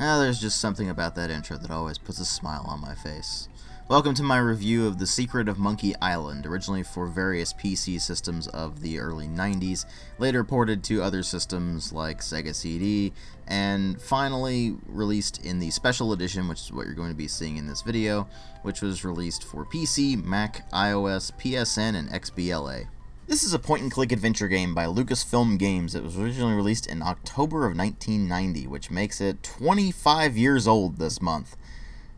There's just something about that intro that always puts a smile on my face. Welcome to my review of The Secret of Monkey Island, originally for various PC systems of the early 90s, later ported to other systems like Sega CD, and finally released in the Special Edition, which is what you're going to be seeing in this video, which was released for PC, Mac, iOS, PSN, and XBLA. This is a point-and-click adventure game by Lucasfilm Games. It was originally released in October of 1990, which makes it 25 years old this month.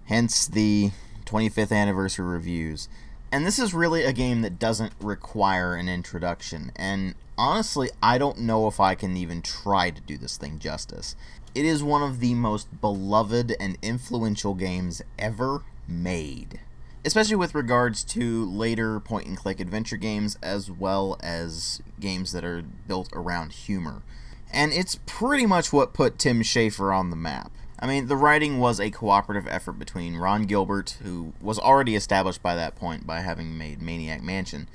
Hence the 25th anniversary reviews. And this is really a game that doesn't require an introduction, and honestly, I don't know if I can even try to do this thing justice. It is one of the most beloved and influential games ever made, especially with regards to later point-and-click adventure games as well as games that are built around humor. And it's pretty much what put Tim Schafer on the map. I mean, the writing was a cooperative effort between Ron Gilbert, who was already established by that point by having made Maniac Mansion,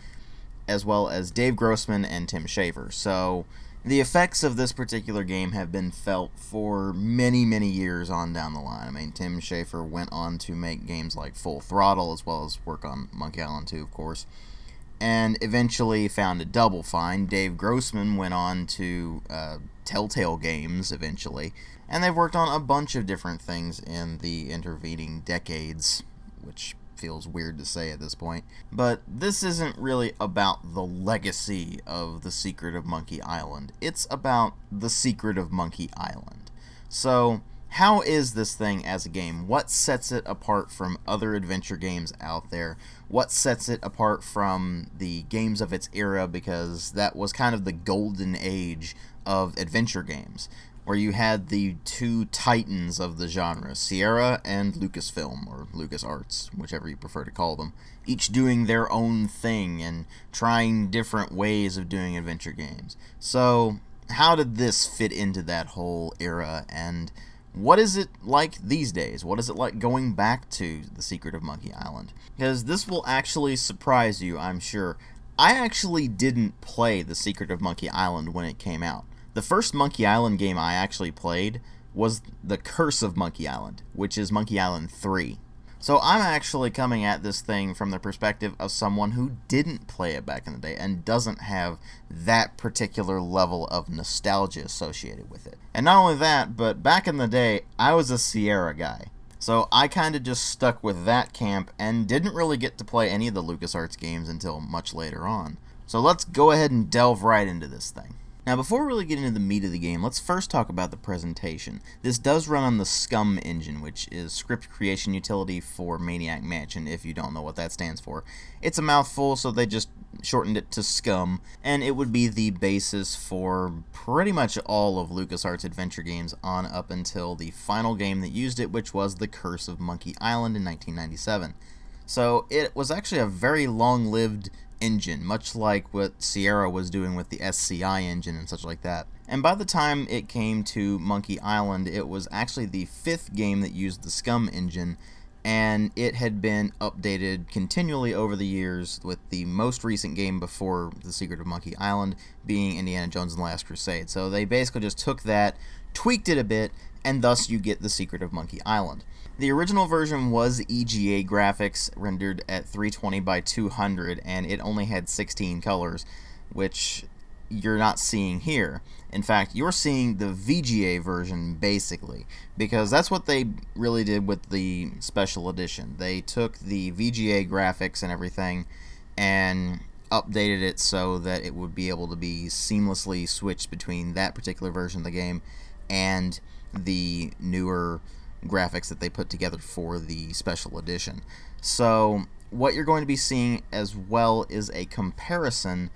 as well as Dave Grossman and Tim Schafer. So the effects of this particular game have been felt for many, many years on down the line. I mean, Tim Schafer went on to make games like Full Throttle, as well as work on Monkey Island 2, of course, and eventually founded Double Fine. Dave Grossman went on to Telltale Games, eventually, and they've worked on a bunch of different things in the intervening decades, which feels weird to say at this point. But this isn't really about the legacy of The Secret of Monkey Island. It's about The Secret of Monkey Island. So, how is this thing as a game? What sets it apart from other adventure games out there? What sets it apart from the games of its era? Because that was kind of the golden age of adventure games, where you had the two titans of the genre, Sierra and Lucasfilm, or LucasArts, whichever you prefer to call them, each doing their own thing and trying different ways of doing adventure games. So, how did this fit into that whole era, and what is it like these days? What is it like going back to The Secret of Monkey Island? Because this will actually surprise you, I'm sure. I actually didn't play The Secret of Monkey Island when it came out. The first Monkey Island game I actually played was The Curse of Monkey Island, which is Monkey Island 3. So I'm actually coming at this thing from the perspective of someone who didn't play it back in the day and doesn't have that particular level of nostalgia associated with it. And not only that, but back in the day, I was a Sierra guy. So I kind of just stuck with that camp and didn't really get to play any of the LucasArts games until much later on. So let's go ahead and delve right into this thing. Now, before we really get into the meat of the game, let's first talk about the presentation. This does run on the SCUM engine, which is Script Creation Utility for Maniac Mansion, if you don't know what that stands for. It's a mouthful, so they just shortened it to SCUM, and it would be the basis for pretty much all of LucasArts adventure games on up until the final game that used it, which was The Curse of Monkey Island in 1997. So it was actually a very long-lived engine, much like what Sierra was doing with the SCI engine and such like that. And by the time it came to Monkey Island, it was actually the 5th game that used the SCUM engine, and it had been updated continually over the years, with the most recent game before The Secret of Monkey Island being Indiana Jones and the Last Crusade. So they basically just took that, tweaked it a bit, and thus you get The Secret of Monkey Island. The original version was EGA graphics rendered at 320 by 200, and it only had 16 colors, which you're not seeing here. In fact, you're seeing the VGA version, basically, because that's what they really did with the Special Edition. They took the VGA graphics and everything and updated it so that it would be able to be seamlessly switched between that particular version of the game and the newer graphics that they put together for the Special Edition. So what you're going to be seeing as well is a comparison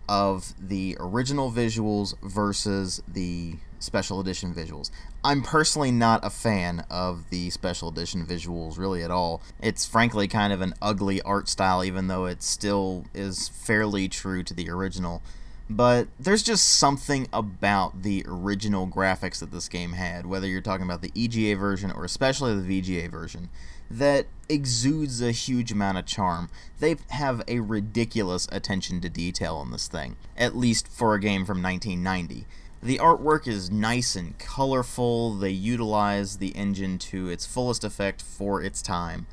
of the original visuals versus the Special Edition visuals. I'm personally not a fan of the Special Edition visuals really at all. It's frankly kind of an ugly art style, even though it still is fairly true to the original. But there's just something about the original graphics that this game had, whether you're talking about the EGA version or especially the VGA version, that exudes a huge amount of charm. They have a ridiculous attention to detail in this thing, at least for a game from 1990. The artwork is nice and colorful, they utilize the engine to its fullest effect for its time,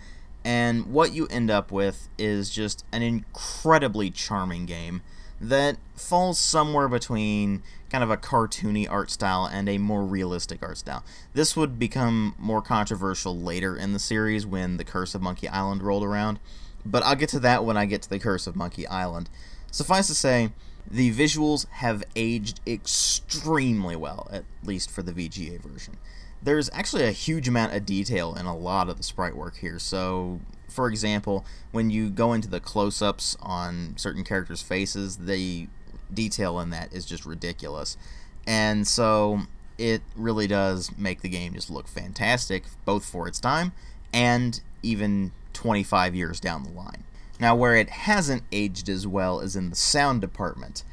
and what you end up with is just an incredibly charming game that falls somewhere between kind of a cartoony art style and a more realistic art style. This would become more controversial later in the series when The Curse of Monkey Island rolled around, but I'll get to that when I get to The Curse of Monkey Island. Suffice to say, the visuals have aged extremely well, at least for the VGA version. There's actually a huge amount of detail in a lot of the sprite work here, so for example, when you go into the close-ups on certain characters' faces, the detail in that is just ridiculous. And so it really does make the game just look fantastic, both for its time and even 25 years down the line. Now, where it hasn't aged as well is in the sound department,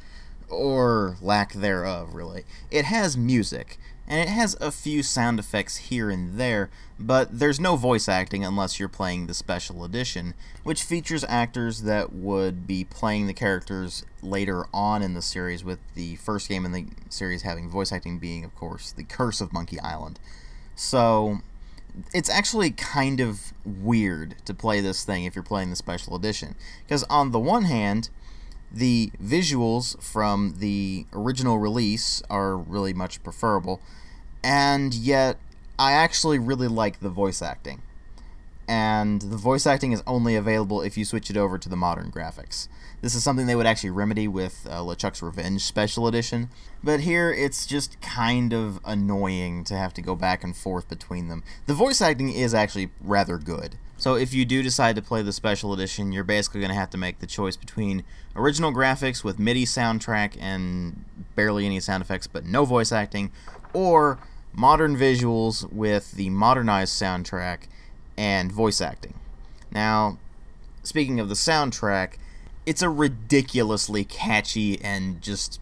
or lack thereof, really. It has music, and it has a few sound effects here and there, but there's no voice acting unless you're playing the special edition, which features actors that would be playing the characters later on in the series, with the first game in the series having voice acting being, of course, The Curse of Monkey Island. So it's actually kind of weird to play this thing if you're playing the special edition, because on the one hand, the visuals from the original release are really much preferable, and yet I actually really like the voice acting. And the voice acting is only available if you switch it over to the modern graphics. This is something they would actually remedy with LeChuck's Revenge Special Edition, but here it's just kind of annoying to have to go back and forth between them. The voice acting is actually rather good, so if you do decide to play the Special Edition, you're basically going to have to make the choice between original graphics with MIDI soundtrack and barely any sound effects but no voice acting, or modern visuals with the modernized soundtrack and voice acting. Now, speaking of the soundtrack, it's a ridiculously catchy and just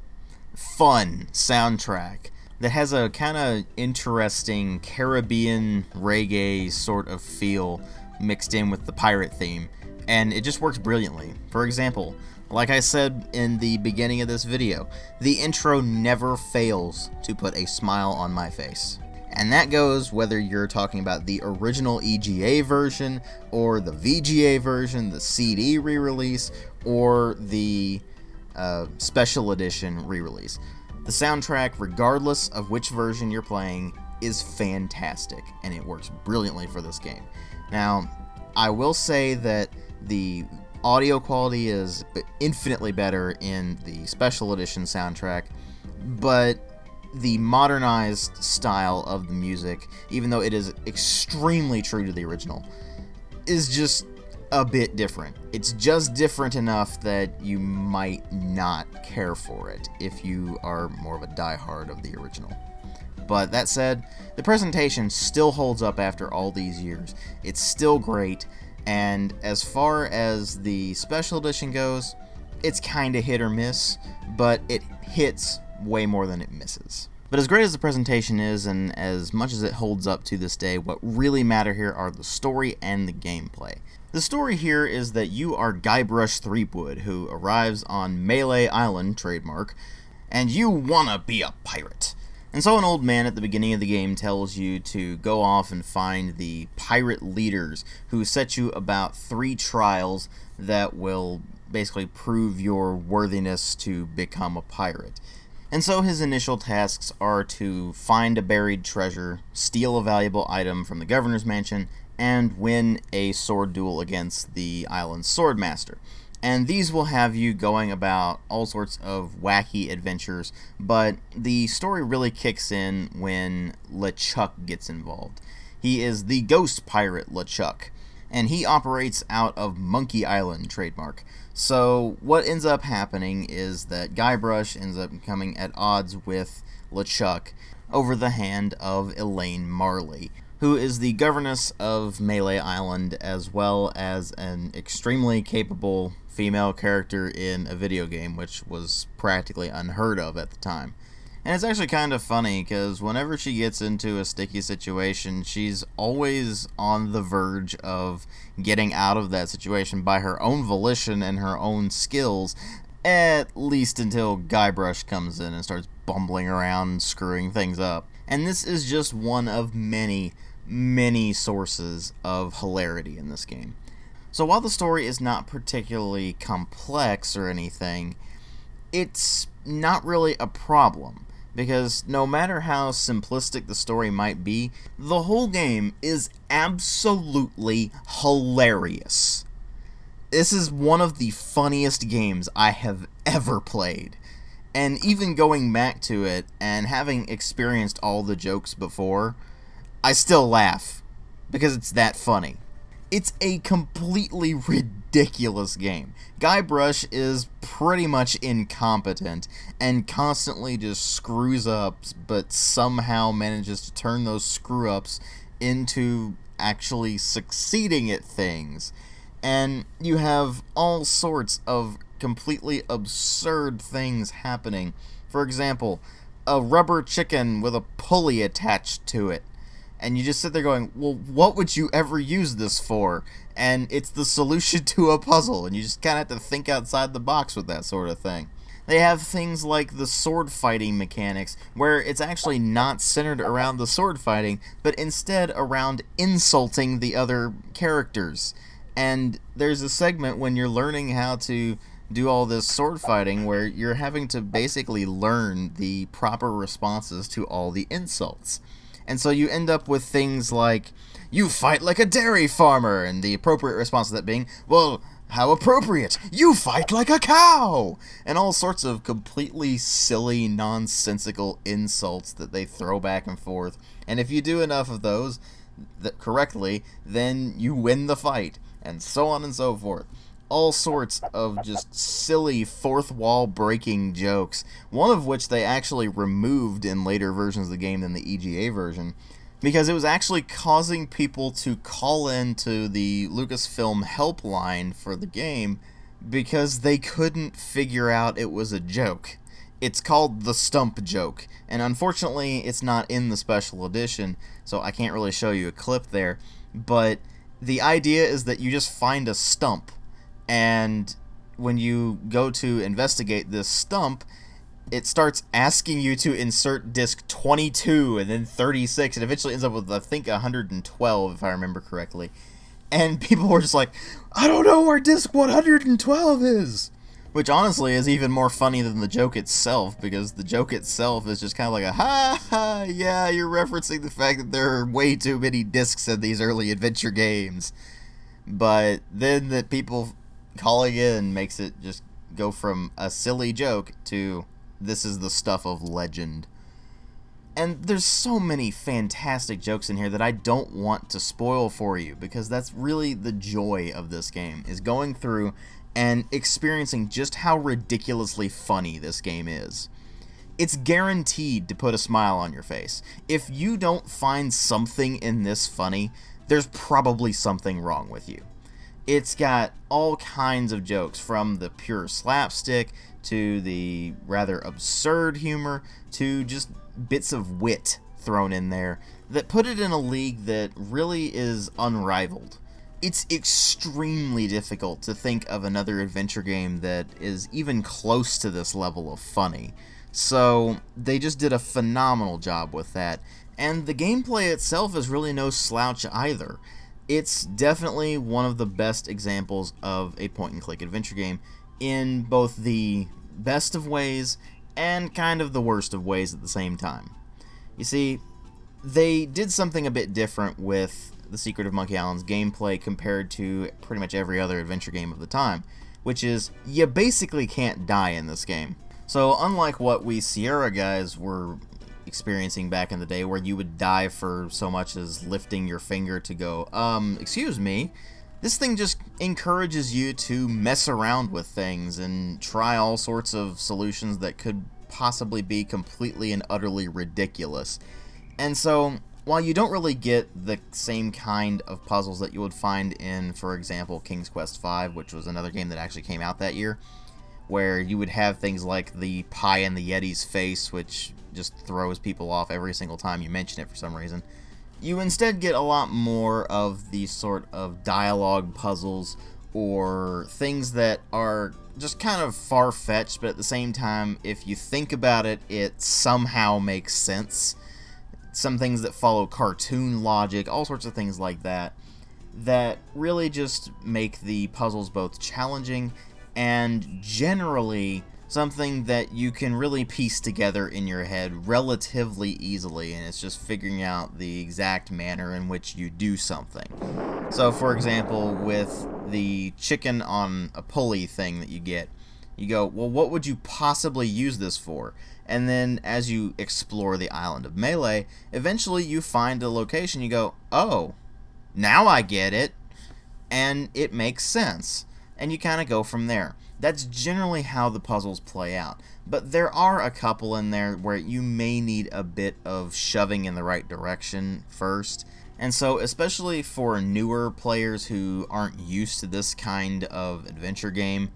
fun soundtrack that has a kind of interesting Caribbean reggae sort of feel mixed in with the pirate theme, and it just works brilliantly. For example, like I said in the beginning of this video, the intro never fails to put a smile on my face. And that goes whether you're talking about the original EGA version, or the VGA version, the CD re-release, or the special edition re-release. The soundtrack, regardless of which version you're playing, is fantastic, and it works brilliantly for this game. Now, I will say that the audio quality is infinitely better in the special edition soundtrack, but the modernized style of the music, even though it is extremely true to the original, is just a bit different. It's just different enough that you might not care for it if you are more of a diehard of the original. But that said, the presentation still holds up after all these years. It's still great, and as far as the special edition goes, it's kinda hit or miss, but it hits way more than it misses. But as great as the presentation is, and as much as it holds up to this day, what really matter here are the story and the gameplay. The story here is that you are Guybrush Threepwood, who arrives on Melee Island, trademark, and you wanna be a pirate. And so an old man at the beginning of the game tells you to go off and find the pirate leaders, who set you about 3 trials that will basically prove your worthiness to become a pirate. And so his initial tasks are to find a buried treasure, steal a valuable item from the governor's mansion, and win a sword duel against the island's swordmaster. And these will have you going about all sorts of wacky adventures, but the story really kicks in when LeChuck gets involved. He is the ghost pirate LeChuck, and he operates out of Monkey Island, trademark. So what ends up happening is that Guybrush ends up coming at odds with LeChuck over the hand of Elaine Marley, who is the governess of Melee Island, as well as an extremely capable female character in a video game, which was practically unheard of at the time. And it's actually kind of funny, because whenever she gets into a sticky situation, she's always on the verge of getting out of that situation by her own volition and her own skills, at least until Guybrush comes in and starts bumbling around, screwing things up. And this is just one of many, many sources of hilarity in this game. So while the story is not particularly complex or anything, it's not really a problem, because no matter how simplistic the story might be, the whole game is absolutely hilarious. This is one of the funniest games I have ever played. And even going back to it and having experienced all the jokes before, I still laugh because it's that funny. It's a completely ridiculous game. Guybrush is pretty much incompetent and constantly just screws up, but somehow manages to turn those screw-ups into actually succeeding at things. And you have all sorts of completely absurd things happening. For example, a rubber chicken with a pulley attached to it. And you just sit there going, well, what would you ever use this for? And it's the solution to a puzzle, and you just kind of have to think outside the box with that sort of thing. They have things like the sword fighting mechanics, where it's actually not centered around the sword fighting, but instead around insulting the other characters. And there's a segment when you're learning how to do all this sword fighting where you're having to basically learn the proper responses to all the insults. And so you end up with things like, you fight like a dairy farmer, and the appropriate response to that being, well, how appropriate, you fight like a cow! And all sorts of completely silly, nonsensical insults that they throw back and forth. And if you do enough of those correctly, then you win the fight, and so on and so forth. All sorts of just silly fourth wall breaking jokes, one of which they actually removed in later versions of the game than the EGA version, because it was actually causing people to call into the Lucasfilm helpline for the game because they couldn't figure out it was a joke. It's called the Stump Joke, and unfortunately it's not in the special edition, so I can't really show you a clip there, but the idea is that you just find a stump, and when you go to investigate this stump, it starts asking you to insert disc 22 and then 36, and eventually ends up with, I think, 112, if I remember correctly. And people were just like, I don't know where disc 112 is! Which honestly is even more funny than the joke itself, because the joke itself is just kind of like a, ha ha, yeah, you're referencing the fact that there are way too many discs in these early adventure games. But then that people calling in makes it just go from a silly joke to this is the stuff of legend. And there's so many fantastic jokes in here that I don't want to spoil for you, because that's really the joy of this game, is going through and experiencing just how ridiculously funny this game is. It's guaranteed to put a smile on your face. If you don't find something in this funny, there's probably something wrong with you. It's got all kinds of jokes, from the pure slapstick to the rather absurd humor to just bits of wit thrown in there that put it in a league that really is unrivaled. It's extremely difficult to think of another adventure game that is even close to this level of funny. So they just did a phenomenal job with that, and the gameplay itself is really no slouch either. It's definitely one of the best examples of a point-and-click adventure game in both the best of ways and kind of the worst of ways at the same time. You see, they did something a bit different with The Secret of Monkey Island's gameplay compared to pretty much every other adventure game of the time, which is you basically can't die in this game. So unlike what we Sierra guys were experiencing back in the day, where you would die for so much as lifting your finger to go, excuse me, this thing just encourages you to mess around with things and try all sorts of solutions that could possibly be completely and utterly ridiculous. And so, while you don't really get the same kind of puzzles that you would find in, for example, King's Quest V, which was another game that actually came out that year, where you would have things like the pie in the Yeti's face, which just throws people off every single time you mention it for some reason. You instead get a lot more of the sort of dialogue puzzles, or things that are just kind of far-fetched, but at the same time, if you think about it, it somehow makes sense. Some things that follow cartoon logic, all sorts of things like that, that really just make the puzzles both challenging and generally something that you can really piece together in your head relatively easily, and it's just figuring out the exact manner in which you do something. So for example, with the chicken on a pulley thing that you get, you go, well, what would you possibly use this for? And then as you explore the island of Melee, eventually you find a location, you go, oh, now I get it, and it makes sense. And you kind of go from there. That's generally how the puzzles play out. But there are a couple in there where you may need a bit of shoving in the right direction first. And so, especially for newer players who aren't used to this kind of adventure game,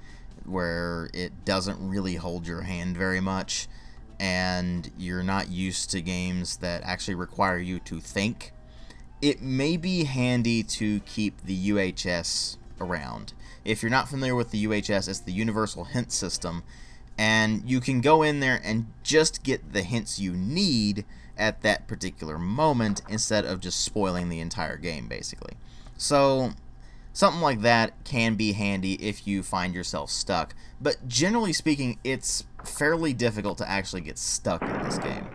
where it doesn't really hold your hand very much, and you're not used to games that actually require you to think, it may be handy to keep the UHS around. If you're not familiar with the UHS, it's the Universal Hint System, and you can go in there and just get the hints you need at that particular moment instead of just spoiling the entire game, basically. So something like that can be handy if you find yourself stuck, but generally speaking, it's fairly difficult to actually get stuck in this game.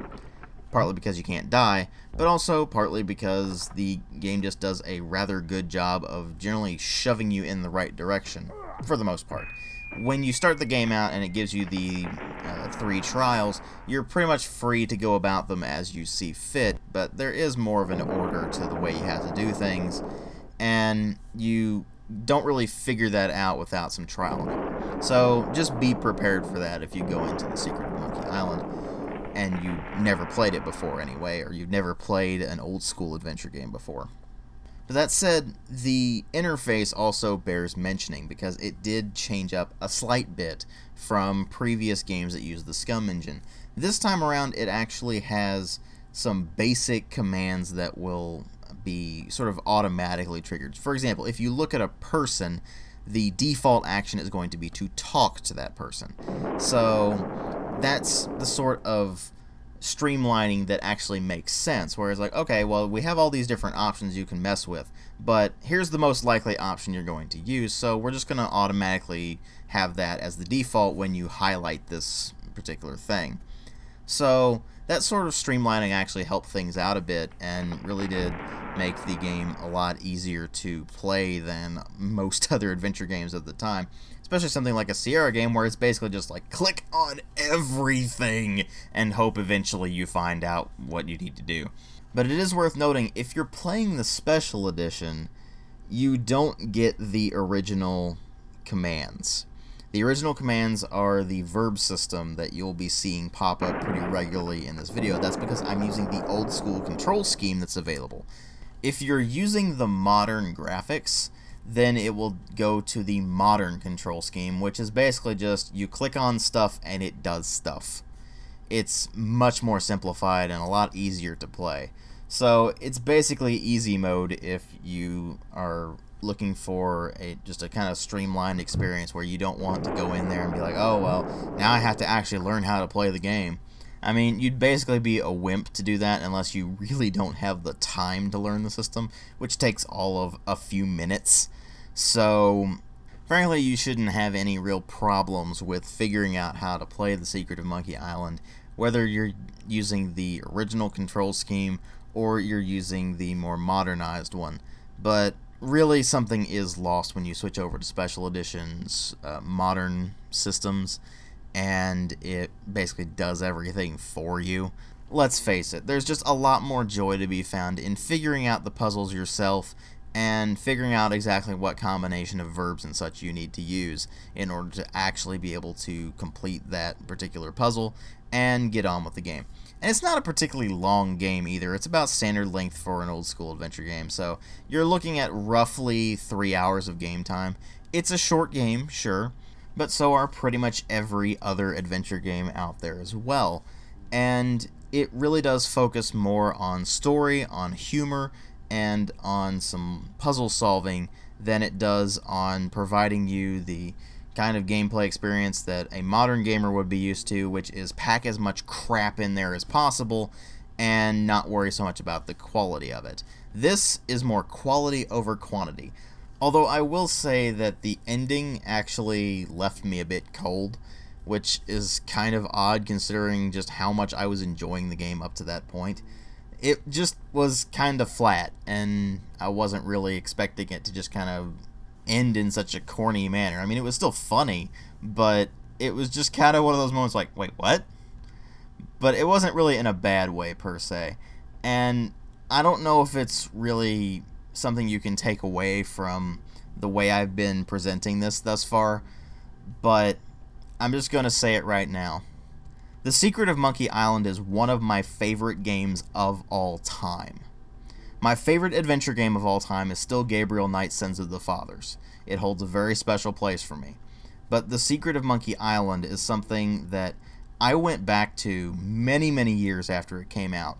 Partly because you can't die, but also partly because the game just does a rather good job of generally shoving you in the right direction, for the most part. When you start the game out and it gives you the 3 trials, you're pretty much free to go about them as you see fit, but there is more of an order to the way you have to do things, and you don't really figure that out without some trial and error. So just be prepared for that if you go into the Secret of Monkey Island and you never played it before anyway, or you've never played an old school adventure game before. But that said, the interface also bears mentioning because it did change up a slight bit from previous games that used the SCUM engine. This time around, it actually has some basic commands that will be sort of automatically triggered. For example, if you look at a person, the default action is going to be to talk to that person. So that's the sort of streamlining that actually makes sense, whereas like, okay, well, we have all these different options you can mess with, but here's the most likely option you're going to use, so we're just going to automatically have that as the default when you highlight this particular thing. So that sort of streamlining actually helped things out a bit and really did make the game a lot easier to play than most other adventure games at the time. Especially something like a Sierra game where it's basically just like click on everything and hope eventually you find out what you need to do. But it is worth noting, if you're playing the Special Edition, you don't get the original commands. The original commands are the verb system that you'll be seeing pop up pretty regularly in this video. That's because I'm using the old school control scheme that's available. If you're using the modern graphics, then it will go to the modern control scheme, which is basically just you click on stuff and it does stuff. It's much more simplified and a lot easier to play. So it's basically easy mode if you are looking for just a kind of streamlined experience where you don't want to go in there and be like, oh, well, now I have to actually learn how to play the game. I mean, you'd basically be a wimp to do that unless you really don't have the time to learn the system, which takes all of a few minutes. So, frankly, you shouldn't have any real problems with figuring out how to play The Secret of Monkey Island, whether you're using the original control scheme or you're using the more modernized one. But really, something is lost when you switch over to Special Edition's modern systems, and it basically does everything for you. Let's face it, there's just a lot more joy to be found in figuring out the puzzles yourself and figuring out exactly what combination of verbs and such you need to use in order to actually be able to complete that particular puzzle and get on with the game. And it's not a particularly long game either. It's about standard length for an old school adventure game, so you're looking at roughly 3 hours of game time. It's a short game, sure, but so are pretty much every other adventure game out there as well. And it really does focus more on story, on humor, and on some puzzle solving than it does on providing you the kind of gameplay experience that a modern gamer would be used to, which is pack as much crap in there as possible and not worry so much about the quality of it. This is more quality over quantity. Although I will say that the ending actually left me a bit cold, which is kind of odd considering just how much I was enjoying the game up to that point. It just was kind of flat, and I wasn't really expecting it to just kind of end in such a corny manner. I mean, it was still funny, but it was just kind of one of those moments like, wait, what? But it wasn't really in a bad way, per se. And I don't know if it's really something you can take away from the way I've been presenting this thus far, but I'm just going to say it right now. The Secret of Monkey Island is one of my favorite games of all time. My favorite adventure game of all time is still Gabriel Knight's Sins of the Fathers. It holds a very special place for me. But The Secret of Monkey Island is something that I went back to many, many years after it came out.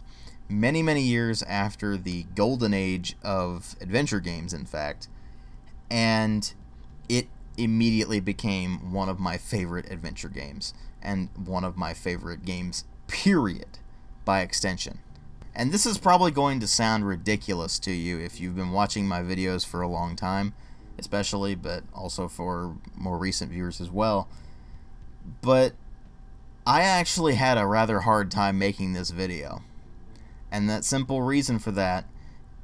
Many, many years after the golden age of adventure games, in fact. And it immediately became one of my favorite adventure games. And one of my favorite games, period, by extension. And this is probably going to sound ridiculous to you if you've been watching my videos for a long time, especially, but also for more recent viewers as well. But I actually had a rather hard time making this video. And that simple reason for that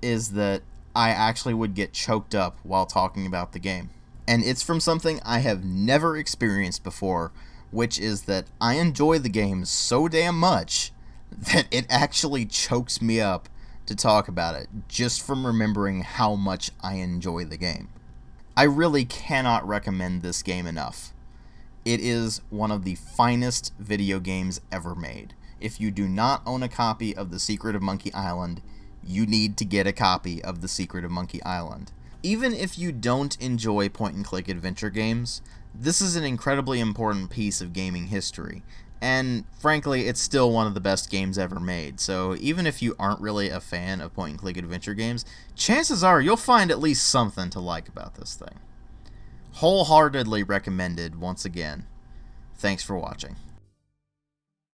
is that I actually would get choked up while talking about the game. And it's from something I have never experienced before, which is that I enjoy the game so damn much that it actually chokes me up to talk about it, just from remembering how much I enjoy the game. I really cannot recommend this game enough. It is one of the finest video games ever made. If you do not own a copy of The Secret of Monkey Island, you need to get a copy of The Secret of Monkey Island. Even if you don't enjoy point-and-click adventure games, this is an incredibly important piece of gaming history. And frankly, it's still one of the best games ever made, so even if you aren't really a fan of point-and-click adventure games, chances are you'll find at least something to like about this thing. Wholeheartedly recommended once again. Thanks for watching.